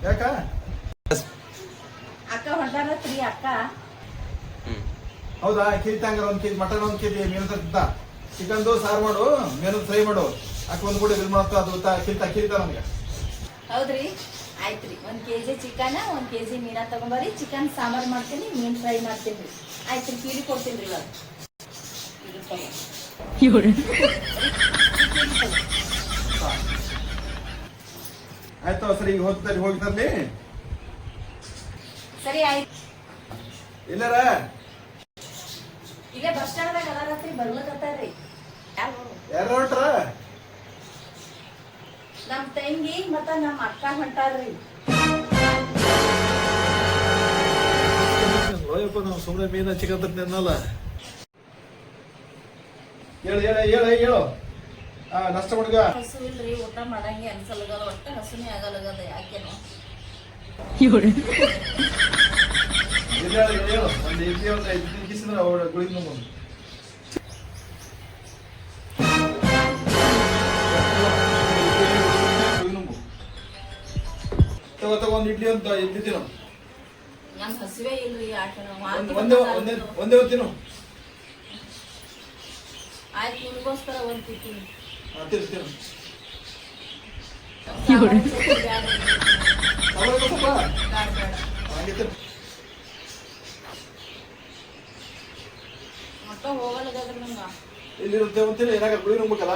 ಯಾಕ ಅಕ್ಕ ಹೊಂಟಾರತ್ರಿ ಅಕ್ಕ. ಹೌದಾ? ಕೆಜಿತಂಗಾರ 1 ಕೆಜಿ ಮಟನ್, 1 ಕೆಜಿ ಮೀನು ತರ್ತಿದ್ದ. ಚಿಕನ್ದು ಸಾರು ಮಾಡು, ಮೀನು ಫ್ರೈ ಮಾಡು. ಅಕ್ಕ ಒಂದು ಕೂಡ ಇದು ಮಾಡ್ತಾ ಅದು ಕಿರಿತಾ ನಮ್ಗೆ. ಹೌದ್ರಿ, ಆಯ್ತ್ರಿ. 1 ಕೆಜಿ ಚಿಕನ್, 1 ಕೆಜಿ ಮೀನಾ ತಗೊಂಬರಿ. ಚಿಕನ್ ಸಾಂಬಾರ್ ಮಾಡ್ತೀನಿ, ಮೀನ್ ಫ್ರೈ ಮಾಡ್ತೀನಿ. ಆಯ್ತ್ರಿ, ಕೀರಿ ಕೊಡ್ತೀನಿ ಇವಾಗ. ಆಯ್ತು ಸರಿ, ಈಗ ಹೋಗಿ ತರ್ಲಿ. ಸರಿ ಆಯ್ತು. ಇಲ್ಲಾರ ಇಲ್ಲೇ ಬಸ್ ಸ್ಟ್ಯಾಂಡ್ದಾಗ ಅದಾರತ್ರಿ, ಬರ್ಲಕತ್ತಾರ್ರಿ. ಯಾರು ಹೊಂಟ್ರ? ನಮ್ ತಂಗಿ ಮತ್ತ ನಮ್ ಅಕ್ಕ ಹೊಂಟಾರ್ರಿ. ನಾವು ಸುಮ್ಮನೆ ಮೀನ ಚಿಕನ್ ತರ್ತೀನಲ್ಲ. ಹೇಳು ನಷ್ಟ ಹುಡುಗ. ಹಸು ಇಲ್ರಿ, ಊಟ ಮಾಡಂಗೆ ಅನ್ಸಲ್ಗದ, ಒಟ್ಟ ಹಸುನೇ ಆಗಲ್ಗದ. ಯಾಕೇನು ಹೇಳು ಒಂದು ಇಡ್ಲಿ ಒಂದು 5 ಕಿಸಿದ್ರೆ ಅವಳ ಗುಳಿಗೆ ನುಂಗು. ತಗೋ ಒಂದು ಇಡ್ಲಿ ಅಂತ ಇಡ್ಲಿ ತಿನ್ನು. ನಮ್ ಹಸುವೆ ಇಲ್ರಿ. ಒಂದೇ ತಿನ್ನು. ಆಯ್ತು, ನಿಮ್ಗೋಸ್ಕರ ಒಂದ್ ತಿಂತೀನಿ. ತಿನ್ನು. ಮತ್ತ ಹೋಗಲ್ಗದ್ರಿ ನಂಗ. ಇಲ್ಲಿರುತ್ತೆ ಅಂತೀನಿ, ಏನಾಗ ಗುಳಿ ನುಂಗ್ಬೇಕಲ್ಲ.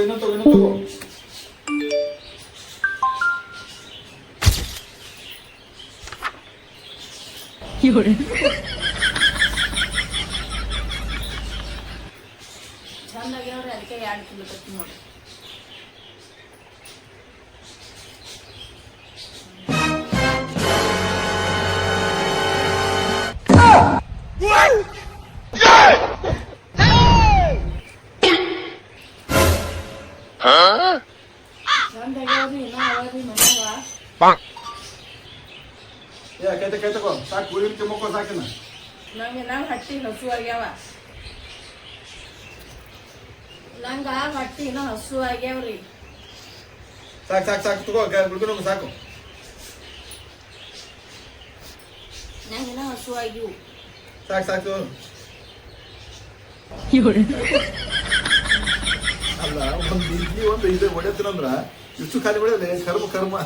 ಇನ್ನೊಂದು ತಗೋ. ಚಂದಾಗ್ಯಾವ್ರಿ, ಅದಕ್ಕೆ 2 ಕಿಲೋ ತತ್ತಿ ನೋಡಿ. ಚಂದಾಗ್ಯಾವ್ರಿ, ಇನ್ನೂ ಅವರಿ ಮನ್ಯಾಗ. ಕೈ ತಗೋ ಸಾಕು. ಗುಳಿ ಕೆಮ್ಮಕ್ಕೋ ಸಾಕಿನ. ನಂಗೆ ಹಟ್ಟಿ ಹಸು ಆಗ್ಯಾವ. ನಂಗ ಹೊಟ್ಟಿ ಇನ್ನೂ ಹಸು ಆಗ್ಯಾವ್ರಿ. ಸಾಕು ತಗೋ, ಗುಳ್ಕೊಂಡು ಸಾಕು. ನಂಗಿನ್ನ ಹಸು ಆಗ್ಯವು. ಸಾಕು. ಅಲ್ಲ, ಒಂದು ಇಡ್ಲಿ ಒಂದು ಇದು ಹೊಡೆತೀನಂದ್ರ ಇಷ್ಟು ಖಾಲಿ ಹೊಡೆಯಲ್ಲ. ಕರ್ಮ.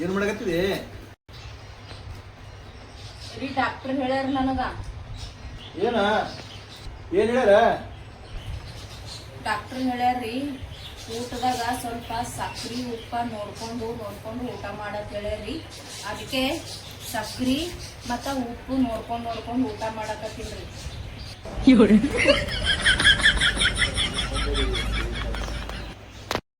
ಏನ್ ಮಾಡಕತ್ತಿದೆ? ಡಾಕ್ಟರ್ ಹೇಳ್ಯಾರ ನನಗ. ಏನ್ ಹೇಳ್ಯಾರ? ಡಾಕ್ಟರ್ ಹೇಳ್ಯಾರ್ರಿ, ಊಟದಾಗ ಸ್ವಲ್ಪ ಸಕ್ರಿ ಉಪ್ಪ ನೋಡ್ಕೊಂಡು ಊಟ ಮಾಡತ್ ಹೇಳ್ಯಾರಿ. ಅದಕ್ಕೆ ಸಕ್ರಿ ಮತ್ತ ಉಪ್ಪು ನೋಡ್ಕೊಂಡು ಊಟ ಮಾಡಕತ್ತಿಲ್ರಿ.